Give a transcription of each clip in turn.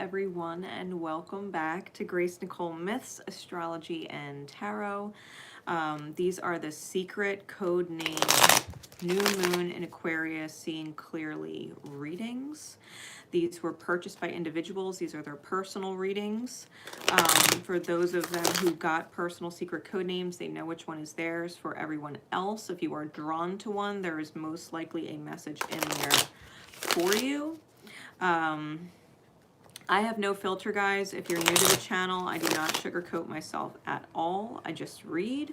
everyone, and welcome back to Nicole Myths, Astrology, and Tarot. These are the secret code name New Moon in Aquarius Seeing Clearly readings. These were purchased by individuals. These are their personal readings. For those of them who got personal secret code names, they know which one is theirs. For everyone else, if you are drawn to one, there is most likely a message in there for you. I have no filter, guys. If you're new to the channel, I do not sugarcoat myself at all. I just read.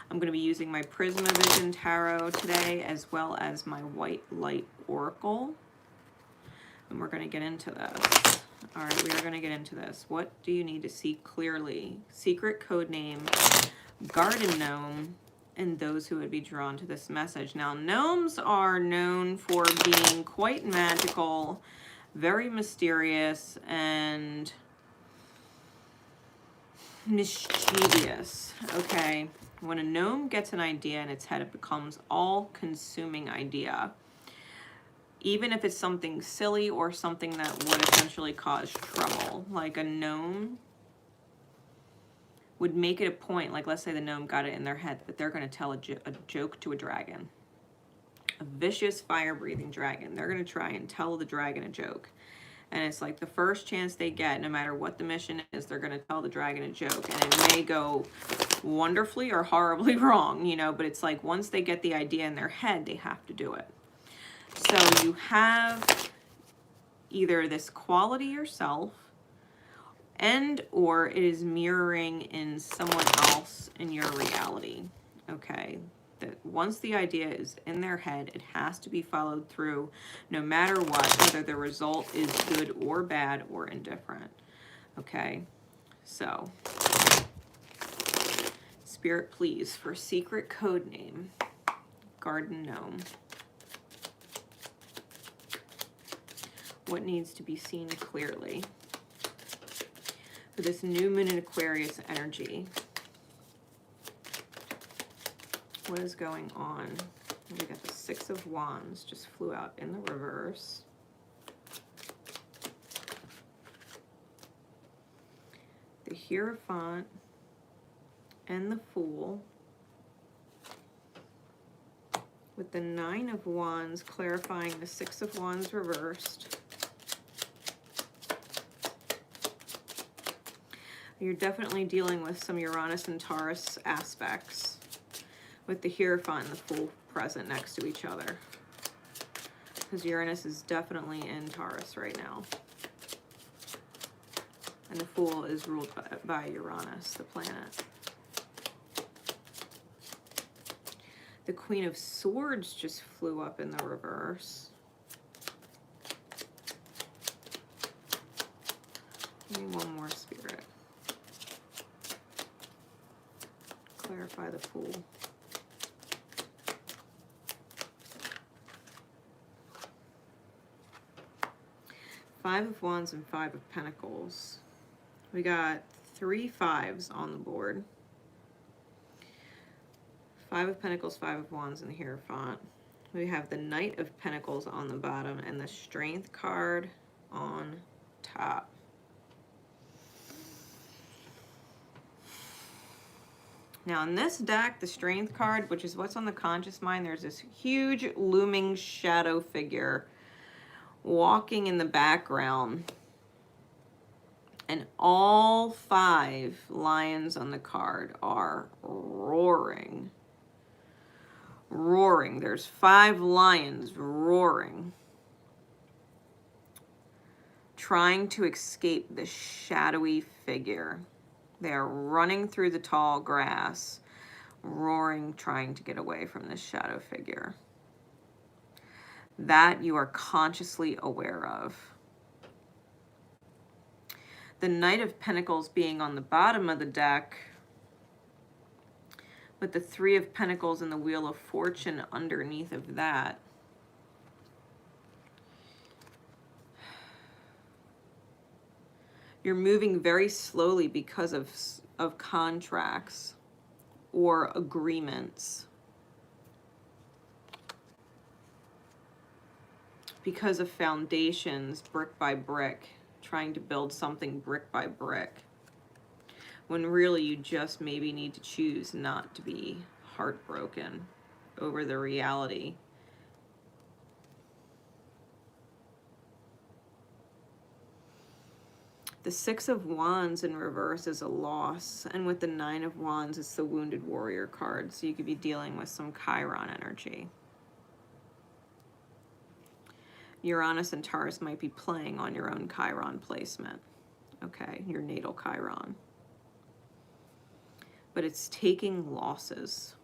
I'm going to be using my Prisma Vision Tarot today, as well as my White Light Oracle. And we're going to get into this. All right, we are going to get into this. What do you need to see clearly? Secret code name, Garden Gnome, and those who would be drawn to this message. Now, gnomes are known for being quite magical, very mysterious, and mischievous. Okay, when a gnome gets an idea in its head, it becomes all-consuming idea. Even if it's something silly or something that would essentially cause trouble. Like a gnome would make it a point, like let's say the gnome got it in their head that they're going to tell a joke to a dragon. A vicious fire-breathing dragon. They're going to try and tell the dragon a joke. And it's like the first chance they get, no matter what the mission is, they're going to tell the dragon a joke. And it may go wonderfully or horribly wrong, you know, but it's like once they get the idea in their head, they have to do it. So you have either this quality yourself, and or it is mirroring in someone else in your reality. Okay, that once the idea is in their head, it has to be followed through no matter what, whether the result is good or bad or indifferent. Okay, so Spirit, please, for secret code name, Garden Gnome. What needs to be seen clearly for this new moon in Aquarius energy? What is going on? We got the Six of Wands, just flew out in the reverse. The Hierophant and the Fool. With the Nine of Wands clarifying the Six of Wands reversed. You're definitely dealing with some Uranus and Taurus aspects with the Hierophant and the Fool present next to each other. Because Uranus is definitely in Taurus right now. And the Fool is ruled by Uranus, the planet. The Queen of Swords just flew up in the reverse. Give me one more, Spirit. Clarify the Fool. Five of Wands and Five of Pentacles. We got 3 fives on the board. Five of Pentacles, Five of Wands, and the Hierophant. We have the Knight of Pentacles on the bottom and the Strength card on top. Now in this deck, the Strength card, which is what's on the conscious mind, there's this huge looming shadow figure walking in the background. And all 5 lions on the card are roaring. Roaring. There's 5 lions roaring. Trying to escape the shadowy figure. They are running through the tall grass, roaring, trying to get away from this shadow figure. That you are consciously aware of. The Knight of Pentacles being on the bottom of the deck, with the Three of Pentacles and the Wheel of Fortune underneath of that. You're moving very slowly because of contracts or agreements. Because of foundations, brick by brick, trying to build something brick by brick, when really you just maybe need to choose not to be heartbroken over the reality. The Six of Wands in reverse is a loss, and with the Nine of Wands, it's the Wounded Warrior card, so you could be dealing with some Chiron energy. Uranus and Taurus might be playing on your own Chiron placement, okay, your natal Chiron. But it's taking losses.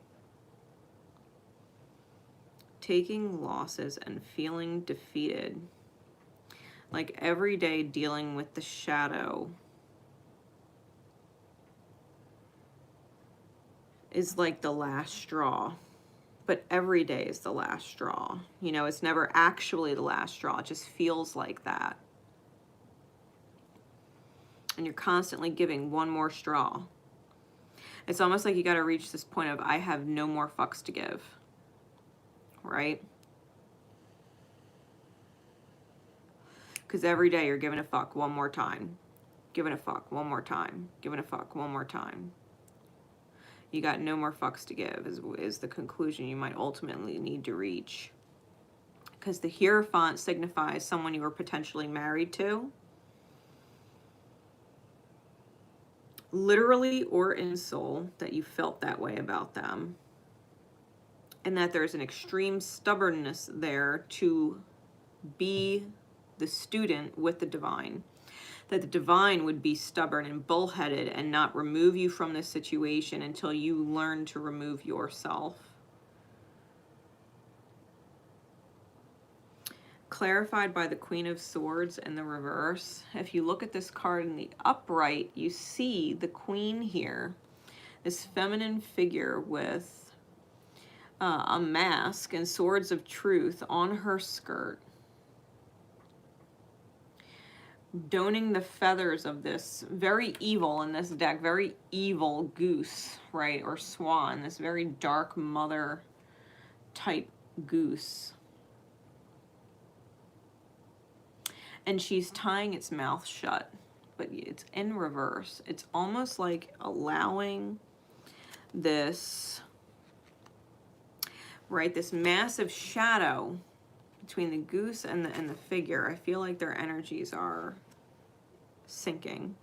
Taking losses and feeling defeated. Like every day dealing with the shadow is like the last straw. But every day is the last straw. You know, it's never actually the last straw. It just feels like that. And you're constantly giving one more straw. It's almost like you got to reach this point of, I have no more fucks to give. Right? Because every day you're giving a fuck one more time. Giving a fuck one more time. Giving a fuck one more time. You got no more fucks to give is the conclusion you might ultimately need to reach. Because the Hierophant signifies someone you were potentially married to. Literally or in soul, that you felt that way about them. And that there's an extreme stubbornness there to be the student with the divine. That the divine would be stubborn and bullheaded and not remove you from this situation until you learn to remove yourself. Clarified by the Queen of Swords in the reverse. If you look at this card in the upright, you see the Queen here, this feminine figure with a mask and swords of truth on her skirt, donning the feathers of this very evil, in this deck, very evil goose, right, or swan, this very dark mother type goose. And she's tying its mouth shut, but it's in reverse. It's almost like allowing this, right, this massive shadow between the goose and the figure. I feel like their energies are sinking.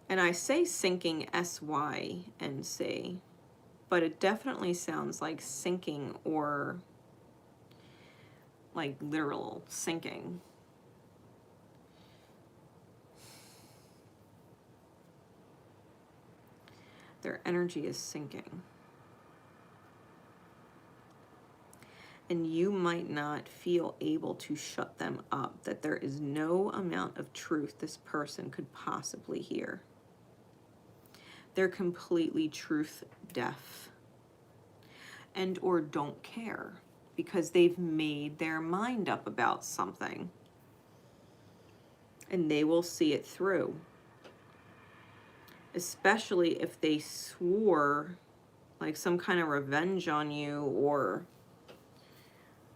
And I say sinking S-Y-N-C, but it definitely sounds like sinking, or like literal sinking. Their energy is sinking. And you might not feel able to shut them up, that there is no amount of truth this person could possibly hear. They're completely truth deaf, and or don't care, because they've made their mind up about something and they will see it through. Especially if they swore like some kind of revenge on you or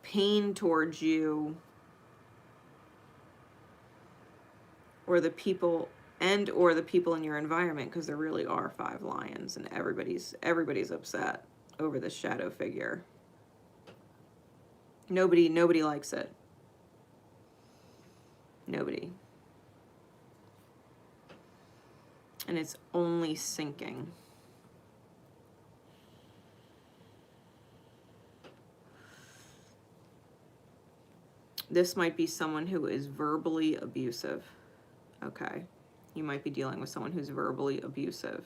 pain towards you, or the people or the people in your environment, because there really are 5 lions and everybody's upset over this shadow figure. Nobody likes it. Nobody. And it's only sinking. This might be someone who is verbally abusive. Okay. You might be dealing with someone who's verbally abusive.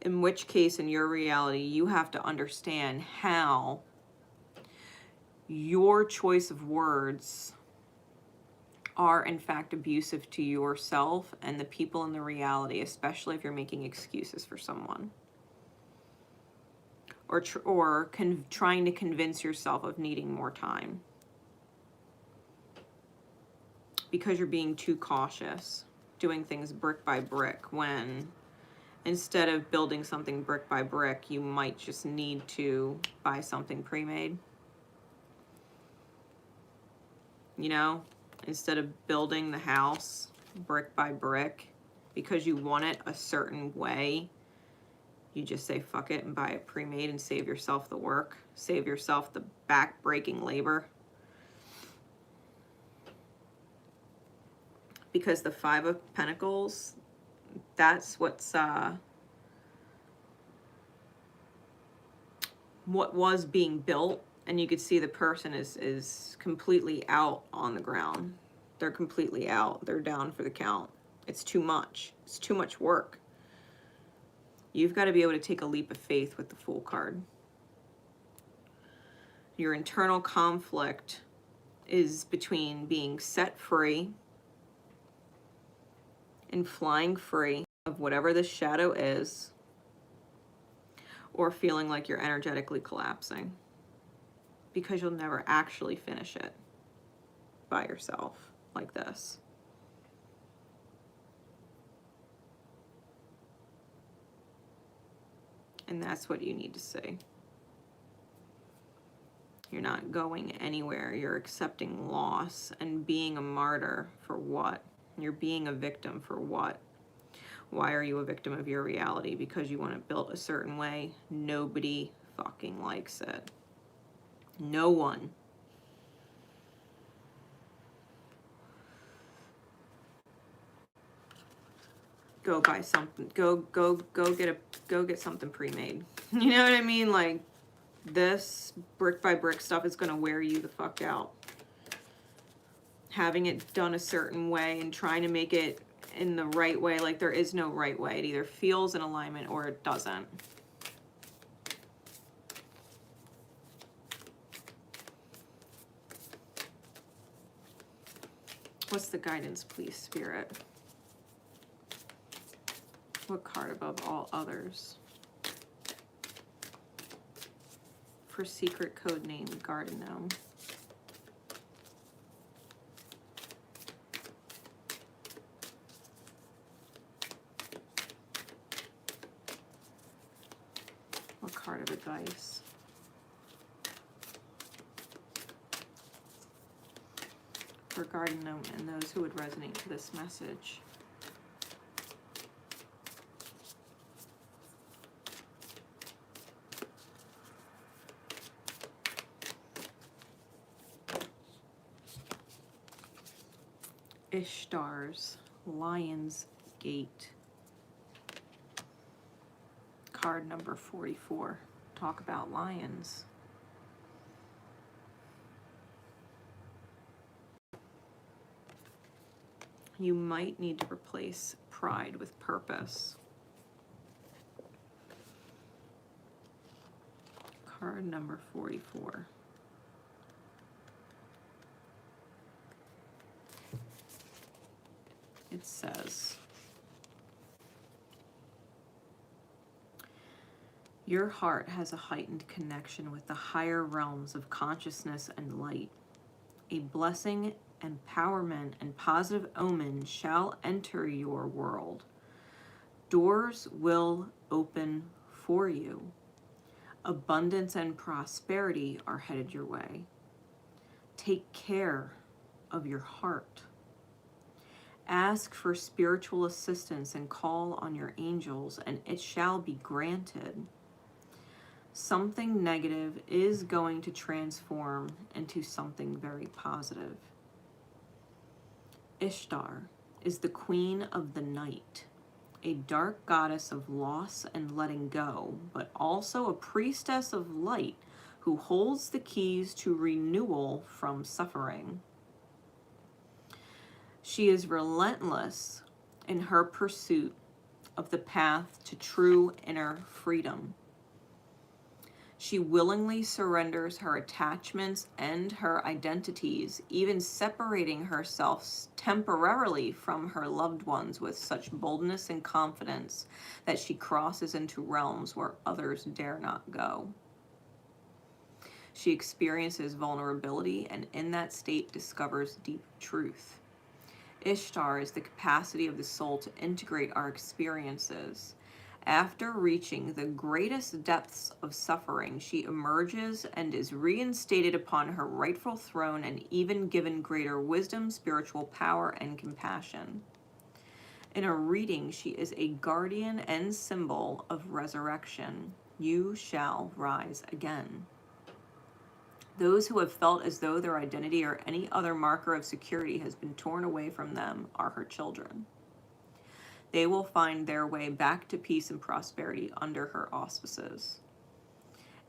In which case, in your reality, you have to understand how your choice of words are in fact abusive to yourself and the people in the reality, especially if you're making excuses for someone. Or trying to convince yourself of needing more time. Because you're being too cautious, doing things brick by brick, when instead of building something brick by brick, you might just need to buy something pre-made. you know, instead of building the house brick by brick because you want it a certain way, you just say fuck it and buy it pre-made and save yourself the work, save yourself the back-breaking labor. Because the Five of Pentacles, that's what's what was being built, and you could see the person is completely out on the ground. They're completely out. They're down for the count. It's too much. It's too much work. You've got to be able to take a leap of faith with the Fool card. Your internal conflict is between being set free and flying free of whatever this shadow is, or feeling like you're energetically collapsing because you'll never actually finish it by yourself like this. And that's what you need to see. You're not going anywhere. You're accepting loss and being a martyr for what? You're being a victim for what? Why are you a victim of your reality? Because you want it built a certain way. Nobody fucking likes it. No one. Go buy something. Go get something pre-made. You know what I mean? Like, this brick by brick stuff is gonna wear you the fuck out. Having it done a certain way and trying to make it in the right way, like there is no right way. It either feels in alignment or it doesn't. What's the guidance, please, Spirit? What card above all others? For secret code name, Garden Gnome. What card of advice? For Garden Gnome and those who would resonate to this message. Ishtar's Lion's Gate. Card number 44. Talk about lions. You might need to replace pride with purpose. Card number 44. It says, your heart has a heightened connection with the higher realms of consciousness and light. A blessing, empowerment, and positive omen shall enter your world. Doors will open for you. Abundance and prosperity are headed your way. Take care of your heart. Ask for spiritual assistance and call on your angels, and it shall be granted. Something negative is going to transform into something very positive. Ishtar is the queen of the night, a dark goddess of loss and letting go, but also a priestess of light who holds the keys to renewal from suffering. She is relentless in her pursuit of the path to true inner freedom. She willingly surrenders her attachments and her identities, even separating herself temporarily from her loved ones with such boldness and confidence that she crosses into realms where others dare not go. She experiences vulnerability and in that state discovers deep truth. Ishtar is the capacity of the soul to integrate our experiences After reaching the greatest depths of suffering, she emerges and is reinstated upon her rightful throne and even given greater wisdom, spiritual power, and compassion. In a reading, she is a guardian and symbol of resurrection. You shall rise again. Those who have felt as though their identity or any other marker of security has been torn away from them are her children. They will find their way back to peace and prosperity under her auspices.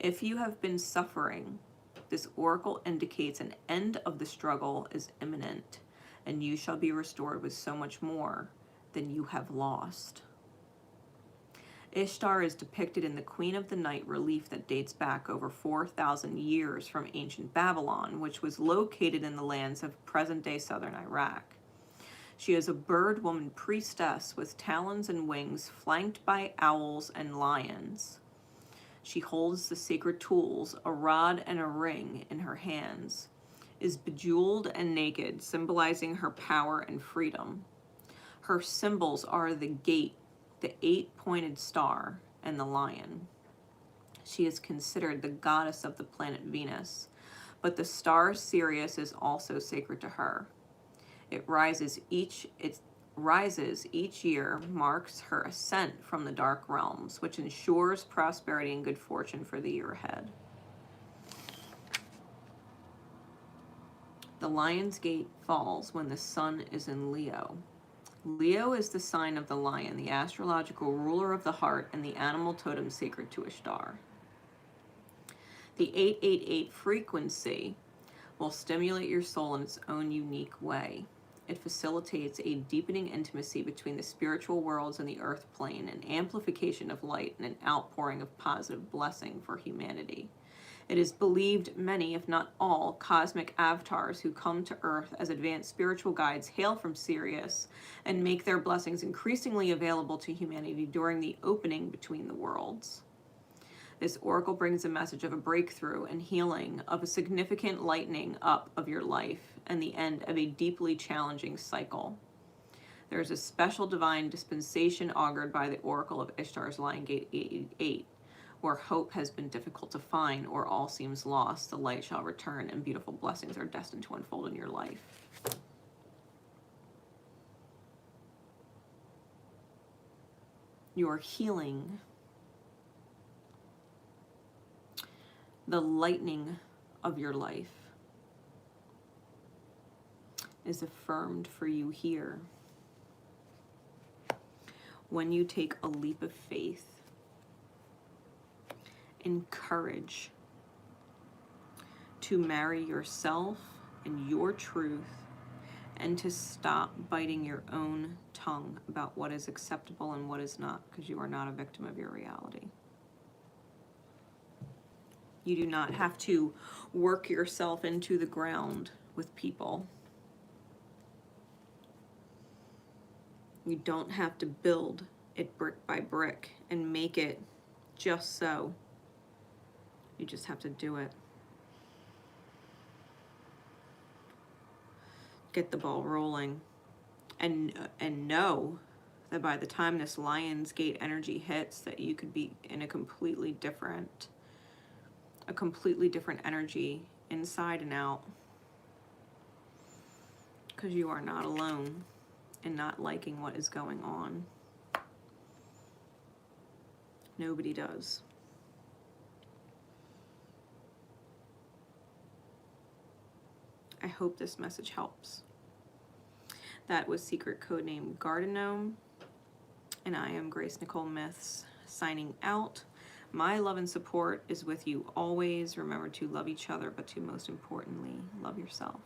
If you have been suffering, this oracle indicates an end of the struggle is imminent, and you shall be restored with so much more than you have lost. Ishtar is depicted in the Queen of the Night relief that dates back over 4,000 years from ancient Babylon, which was located in the lands of present-day southern Iraq. She is a bird woman priestess with talons and wings, flanked by owls and lions. She holds the sacred tools, a rod and a ring, in her hands, is bejeweled and naked, symbolizing her power and freedom. Her symbols are the gate, the 8-pointed star, and the lion. She is considered the goddess of the planet Venus, but the star Sirius is also sacred to her. It rises each year, marks her ascent from the dark realms, which ensures prosperity and good fortune for the year ahead. The lion's gate falls when the sun is in Leo. Leo is the sign of the lion, the astrological ruler of the heart, and the animal totem sacred to Ishtar. The 888 frequency will stimulate your soul in its own unique way. It facilitates a deepening intimacy between the spiritual worlds and the earth plane, an amplification of light, and an outpouring of positive blessing for humanity. It is believed many, if not all, cosmic avatars who come to Earth as advanced spiritual guides hail from Sirius and make their blessings increasingly available to humanity during the opening between the worlds. This oracle brings a message of a breakthrough and healing, of a significant lightening up of your life, and the end of a deeply challenging cycle. There is a special divine dispensation augured by the oracle of Ishtar's Lion Gate 888. Where hope has been difficult to find or all seems lost, the light shall return and beautiful blessings are destined to unfold in your life. Your healing, the lightning of your life, is affirmed for you here when you take a leap of faith and courage to marry yourself and your truth, and to stop biting your own tongue about what is acceptable and what is not, because you are not a victim of your reality. You do not have to work yourself into the ground with people. You don't have to build it brick by brick and make it just so. You just have to do it. Get the ball rolling. And know that by the time this Lion's Gate energy hits, that you could be in a completely different energy inside and out. Because you are not alone in not liking what is going on. Nobody does. I hope this message helps. That was secret codename Garden Gnome, and I am Grace Nicole Myths, signing out. My love and support is with you always. Remember to love each other, but to most importantly, love yourself.